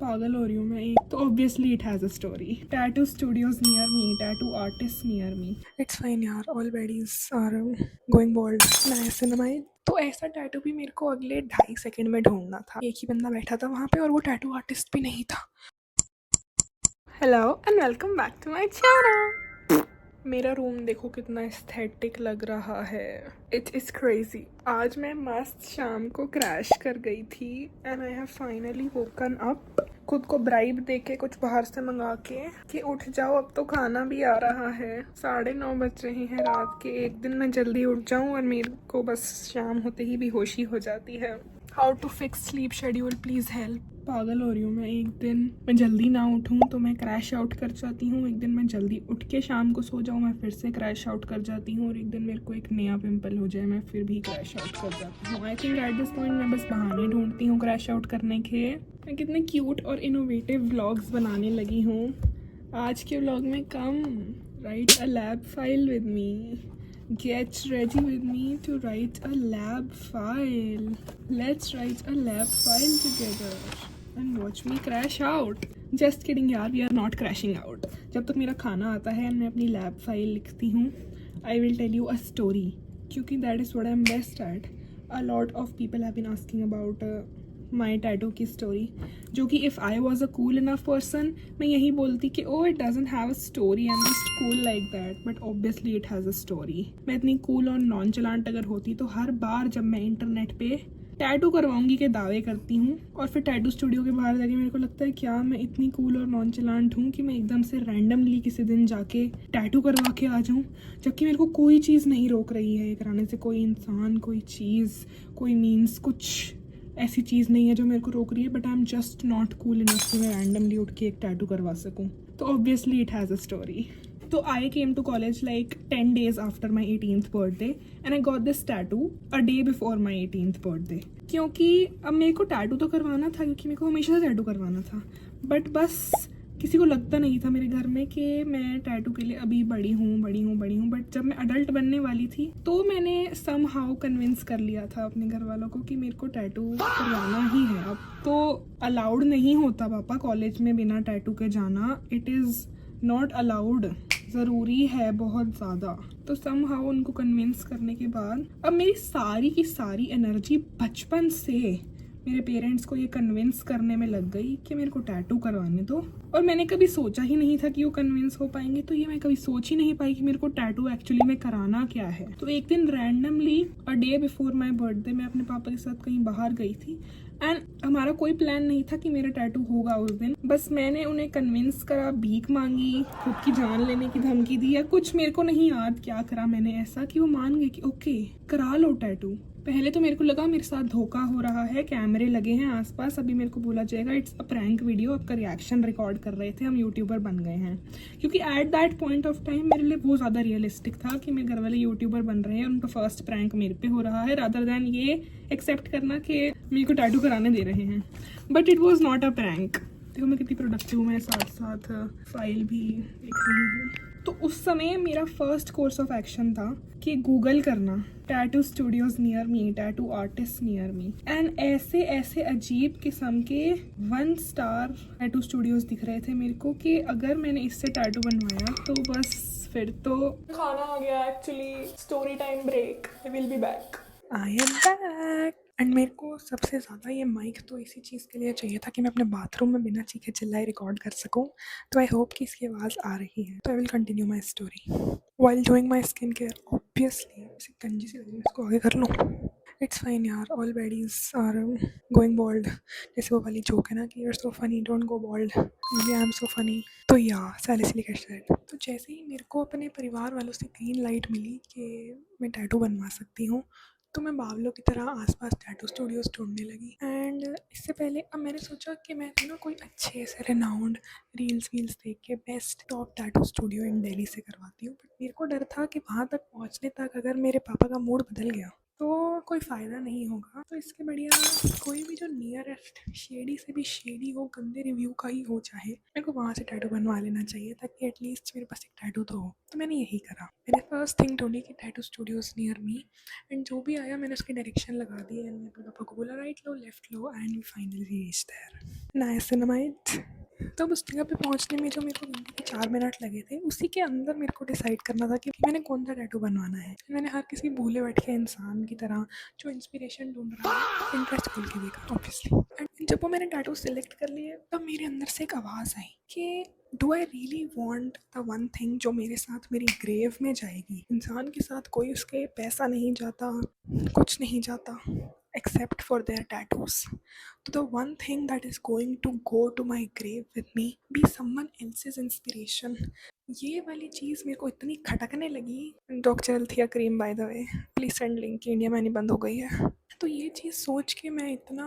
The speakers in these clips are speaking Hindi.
पागल हो रही हूँ मैं। एक तो obviously it has a story. Tattoo studios near me, tattoo artist near me. It's fine यार, all baddies are going bold, niacinamide. तो ऐसा टैटू भी मेरे को अगले 2.5 सेकंड में ढूंढना था। एक ही बंदा बैठा था वहाँ पे और वो टैटू आर्टिस्ट भी नहीं था। Hello and welcome back to my channel. मेरा रूम देखो कितना एस्थेटिक लग रहा है। It is crazy. आज मैं मस्त शाम को क्रैश कर गई थी and I have finally woken up. खुद को ब्राइब दे के कुछ बाहर से मंगा के कि उठ जाओ, अब तो खाना भी आ रहा है। 9:30 बज रहे हैं रात के। एक दिन मैं जल्दी उठ जाऊं और मेरे को बस शाम होते ही बेहोशी हो जाती है। How to fix sleep schedule, please help. पागल हो रही हूँ मैं। एक दिन मैं जल्दी ना उठूँ तो मैं क्रैश आउट कर जाती हूँ, एक दिन मैं जल्दी उठ के शाम को सो जाऊँ मैं फिर से क्रैश आउट कर जाती हूँ, और एक दिन मेरे को एक नया पिंपल हो जाए मैं फिर भी क्रैश आउट कर जाती हूँ। I think at this point मैं बस बहाने ढूंढती हूँ क्रैश आउट करने के। मैं कितने क्यूट और इनोवेटिव व्लॉग्स बनाने लगी हूँ। आज के व्लॉग में come write a lab file with me. Get ready with me to write a lab file. Let's write a lab file together and watch me crash out. Just kidding यार, we are not crashing out. जब तक मेरा खाना आता है और मैं अपनी लैब फाइल लिखती हूँ, I will tell you a story. क्योंकि that is what I'm best at. A lot of people have been asking about my tattoo की स्टोरी, जो कि if I was a cool enough person मैं यही बोलती कि oh it doesn't have a story, I am just cool like that, but obviously it has a story. मैं इतनी कूल और नॉन चलांट अगर होती तो हर बार जब मैं इंटरनेट पे टैटू करवाऊंगी के दावे करती हूँ और फिर टैटू स्टूडियो के बाहर जाके मेरे को लगता है क्या मैं इतनी कूल और नॉन चलांट हूँ कि मैं एकदम से रैंडमली किसी दिन जाके टैटू करवा के आ जाऊँ, जबकि मेरे को कोई चीज़ नहीं रोक रही है ये कराने से। कोई इंसान, कोई चीज़, कोई मीन्स, कुछ ऐसी चीज़ नहीं है जो मेरे को रोक रही है, but I am just not cool enough कि मैं रैंडमली उठ के एक टैटू करवा सकूँ। तो obviously it has a story. तो I came to college like 10 days after my 18th birthday and I got this tattoo a day before my 18th birthday. क्योंकि अब मेरे को टैटू तो करवाना था, क्योंकि मेरे को हमेशा से टैटू करवाना था, बट बस किसी को लगता नहीं था मेरे घर में कि मैं टैटू के लिए अभी बड़ी हूँ। बट जब मैं अडल्ट बनने वाली थी तो मैंने सम हाउ कन्विंस कर लिया था अपने घर वालों को कि मेरे को टैटू करवाना ही है। अब तो अलाउड नहीं होता पापा कॉलेज में बिना टैटू के जाना। इट इज़ नॉट अलाउड, ज़रूरी है बहुत ज़्यादा। तो सम हाउ उनको कन्विंस करने के बाद अब मेरी सारी की सारी एनर्जी बचपन से मेरे पेरेंट्स को ये कन्विंस करने में लग गई कि मेरे को टैटू करवाने दो। और मैंने कभी सोचा ही नहीं था कि वो कन्विंस हो पाएंगे, तो ये मैं कभी सोच ही नहीं पाई कि मेरे को टैटू एक्चुअली में कराना क्या है। तो एक दिन randomly a day before my birthday मैं अपने पापा के साथ कहीं बाहर गई थी एंड हमारा कोई प्लान नहीं था कि मेरा टैटू होगा उस दिन। बस मैंने उन्हें कन्विंस करा, भीख मांगी, खुद की जान लेने की धमकी दी, या कुछ मेरे को नहीं याद क्या करा मैंने ऐसा कि वो मान गए कि ओके करा लो टैटू। पहले तो मेरे को लगा मेरे साथ धोखा हो रहा है, कैमरे लगे हैं आसपास, अभी मेरे को बोला जाएगा इट्स अ प्रैंक वीडियो, आपका रिएक्शन रिकॉर्ड कर रहे थे, हम यूट्यूबर बन गए हैं। क्योंकि at that point of time मेरे लिए बहुत ज़्यादा रियलिस्टिक था कि मेरे घर वाले यूट्यूबर बन रहे हैं, उनका फर्स्ट प्रैंक मेरे पे हो रहा है, रादर दैन ये एक्सेप्ट करना कि मेरे को टैटू कराने दे रहे हैं। But it was not a prank. देखो मैं कितनी प्रोडक्टिव हूँ, मैं साथ साथ फाइल भी लिख रही हूँ। तो उस समय मेरा फर्स्ट कोर्स ऑफ एक्शन था कि गूगल करना tattoo studios near me, tattoo artist near me, and ऐसे ऐसे अजीब किस्म के 1 स्टार टैटू स्टूडियोज दिख रहे थे मेरे को कि अगर मैंने इससे टैटू बनवाया तो बस फिर तो खाना आ गया। Actually story time break, I will be back. I am back. And मेरे को सबसे ज़्यादा ये माइक तो इसी चीज़ के लिए चाहिए था कि मैं अपने बाथरूम में बिना चीखे चिल्लाए रिकॉर्ड कर सकूं। तो आई होप कि इसकी आवाज़ आ रही है। तो I will continue my story while doing my skin care. Obviously इसे गंजी से लगी, इसको आगे कर लूँ। इट्स फाइन यार, all baddies are going bold. जैसे वो वाली जोक है ना कि you're so funny don't go bold, I am so funny. तो या सैलिसिलिक एसिड। तो जैसे ही मेरे को अपने परिवार वालों से ग्रीन लाइट मिली कि मैं टैटू बनवा सकती हूँ, तो मैं बावलों की तरह आसपास टैटू स्टूडियोज़ ढूंढने लगी। एंड इससे पहले अब मैंने सोचा कि मैं ना कोई अच्छे से रेनाउंड रील्स वील्स देख के बेस्ट टॉप टैटू स्टूडियो इन दिल्ली से करवाती हूँ। बट मेरे को डर था कि वहाँ तक पहुँचने तक अगर मेरे पापा का मूड बदल गया तो कोई फ़ायदा नहीं होगा। तो इसके बढ़िया कोई भी जो नियरेस्ट शेडी से भी शेडी हो, गंदे रिव्यू का ही हो चाहे, मेरे को वहाँ से टैटू बनवा लेना चाहिए ताकि एटलीस्ट मेरे पास एक टैटू तो हो। तो मैंने यही करा। मैंने फर्स्ट थिंग ढूँढी कि tattoo Studios near me, and जो भी आया मैंने उसकी डायरेक्शन लगा दी एंड मैं अपने पापा को बोला राइट लो, लेफ्ट लो, and we finally reached there. Niacinamide. तब उस जगह पे पहुंचने में जो मेरे को घंटे के 4 मिनट लगे थे, उसी के अंदर मेरे को डिसाइड करना था कि मैंने कौन सा टैटू बनवाना है। मैंने हर किसी भूले बैठे इंसान की तरह जो इंस्पिरेशन ढूंढ रहा है इंटरेस्ट खोल के देखा ऑब्वियसली। एंड जब वो मैंने टैटू सेलेक्ट कर लिए तब मेरे अंदर से एक आवाज़ आई कि do I really want the one thing जो मेरे साथ मेरी ग्रेव में जाएगी। इंसान के साथ कोई उसके पैसा नहीं जाता, कुछ नहीं जाता except for their tattoos. So the one thing that is going to go to my grave with me be someone else's inspiration. ये वाली चीज़ मेरे को इतनी खटकने लगी। Doctor Althea cream by the way, please send link, India में नहीं बंद हो गई है। तो ये चीज़ सोच के मैं इतना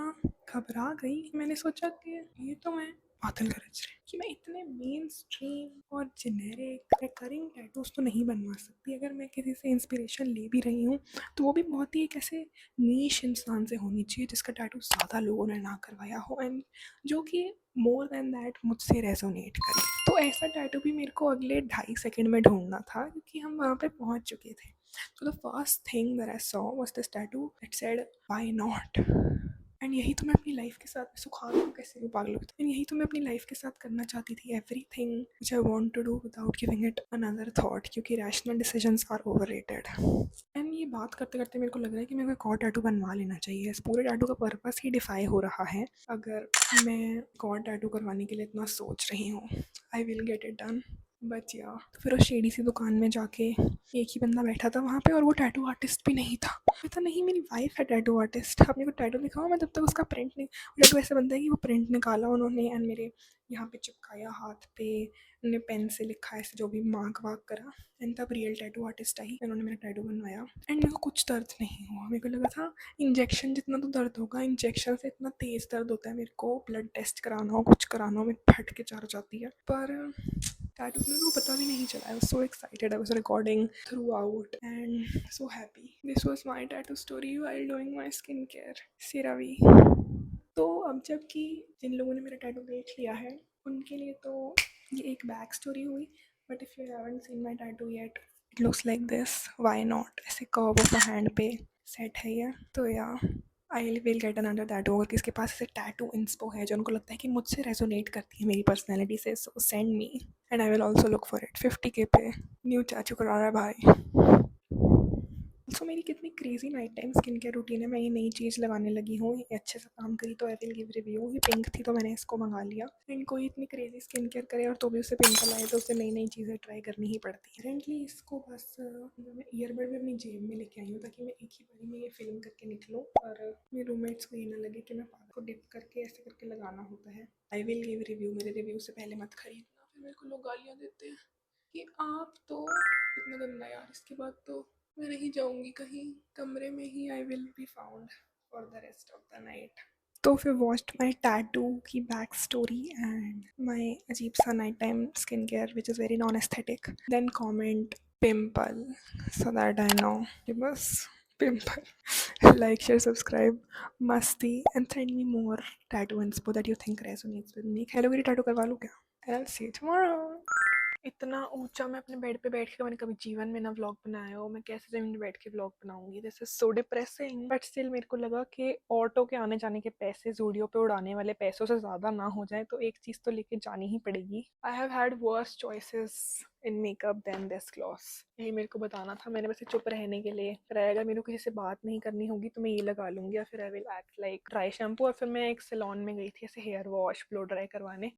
घबरा गई। मैंने सोचा कि ये तो मैं बादल गरज रहे कि मैं इतने मेन स्ट्रीम और जेनेरिक रिकरिंग टैटूज तो नहीं बनवा सकती। अगर मैं किसी से इंस्पिरेशन ले भी रही हूँ तो वो भी बहुत ही एक ऐसे नीश इंसान से होनी चाहिए जिसका टैटू ज़्यादा लोगों ने ना करवाया हो एंड जो कि मोर देन दैट मुझसे रेजोनेट करे। तो ऐसा टैटू भी मेरे को अगले 2.5 सेकंड में ढूंढना था क्योंकि हम वहाँ पे पहुँच चुके थे। तो the first thing that I saw was this tattoo that said why not. And यही तो मैं अपनी लाइफ के साथ सुखा रहा हूँ, कैसे भी पागल होता है। यही तो मैं अपनी लाइफ के साथ करना चाहती थी, everything which I want to do without giving it another thought, क्योंकि rational decisions are overrated. And ये बात करते करते मेरे को लग रहा है कि मेरे को एक और टैटू बनवा लेना चाहिए। इस पूरे टैटू का पर्पस ही डिफाई हो रहा है अगर मैं एक और टैटू करवाने के लिए इतना सोच रही हूँ। I will get it done but या। तो फिर उस शेडी सी दुकान में जाके एक ही बंदा बैठा था वहाँ पे और वो टैटू आर्टिस्ट भी नहीं था। पता नहीं मेरी वाइफ है टैटू आर्टिस्ट, आप मेरे को टैटू दिखाओ, मैं तब तक उसका प्रिंट नहीं। टैटू ऐसे बनता है कि वो प्रिंट निकाला उन्होंने एंड मेरे यहाँ पे चिपकाया हाथ पे, उन्होंने पेन से लिखा ऐसे जो भी मार्क वार्क करा एंड तब रियल टैटू आर्टिस्ट आई, उन्होंने मेरा टैटू बनवाया। एंड मेरे को कुछ दर्द नहीं हुआ। मेरे को लगा था इंजेक्शन जितना तो दर्द होगा, इंजेक्शन से इतना तेज़ दर्द होता है, मेरे को ब्लड टेस्ट कराना हो कुछ कराना हो मैं फट के चार जाती है। पर टैटू मेरे को पता भी नहीं चला। I was so excited, I was recording throughout and so happy. This was my tattoo story while doing my skin care CeraVe. तो अब जबकि जिन लोगों ने मेरा टैटू देख लिया है उनके लिए तो ये एक बैक स्टोरी हुई, but if you haven't seen my tattoo yet it looks like this. Why not, ऐसे कर्व ऑफ अ हैंड पे सेट है ये। तो या I will get another tattoo. अगर किसके पास ऐसे टैटू इंस्पो है जो उनको लगता है कि मुझसे रेजोनेट करती है मेरी पर्सनैलिटी से, सो send me and I will also look for it. 50K पे न्यू टैटू करा रहा है भाई। सो मेरी कितनी crazy night time skin care routine है। मैं ये नई चीज़ लगाने लगी हूँ, ये अच्छे से काम करी तो आई विल गिव रिव्यू। ये पिंक थी तो मैंने इसको मंगा लिया। एंड कोई इतनी क्रेजी स्किन केयर करे और तो भी उसे पिंपल आए तो उसे नई नई चीज़ें ट्राई करनी ही पड़ती है। करेंटली इसको बस मैं ईयरबड भी अपनी जेब में लेके आई हूँ ताकि मैं एक ही बारी में ये फिल्म करके निकलूँ और मेरे रूममेट्स को ये ना लगे कि मैं पागल को डिप करके ऐसे करके लगाना होता है। I will give review. मेरे रिव्यू से पहले मत खरीदना, फिर मेरे को लोग गालियाँ देते हैं कि आप तो इतना गंदा यार। इसके बाद तो मैं नहीं जाऊंगी कहीं, कमरे में ही I will be found for the rest of the night. तो फिर वॉच्ड माई टैटू की बैक स्टोरी एंड माई अजीब सा night time skin care which is very non aesthetic, then comment pimple so that I know कि बस पिम्पल। लाइक शेयर सब्सक्राइब मस्ती and send me more tattoo inspo that you think resonates with me. Hello गिरी टैटू करवा लूँ क्या? And I will see you tomorrow. इतना ऊंचा मैं अपने बेड पे बैठ के मैंने कभी जीवन में ना व्लॉग बनाया हो। मैं कैसे जमीन पे बैठ के व्लॉग बनाऊंगी? This is so depressing. But still मेरे को लगा कि ऑटो के आने जाने के पैसे जूडियो पे उड़ाने वाले पैसों से ज़्यादा ना हो जाए तो एक चीज़ तो लेके जानी ही पड़ेगी। I have had worse choices in makeup than this gloss. यही मेरे को बताना था मैंने, वैसे चुप रहने के लिए। फिर अगर मेरे को किसी से बात नहीं करनी होगी तो मैं ये लगा लूंगी या फिर I will act like dry shampoo. और फिर मैं एक सैलून में गई थी ऐसे हेयर वॉश ब्लो ड्राई करवाने।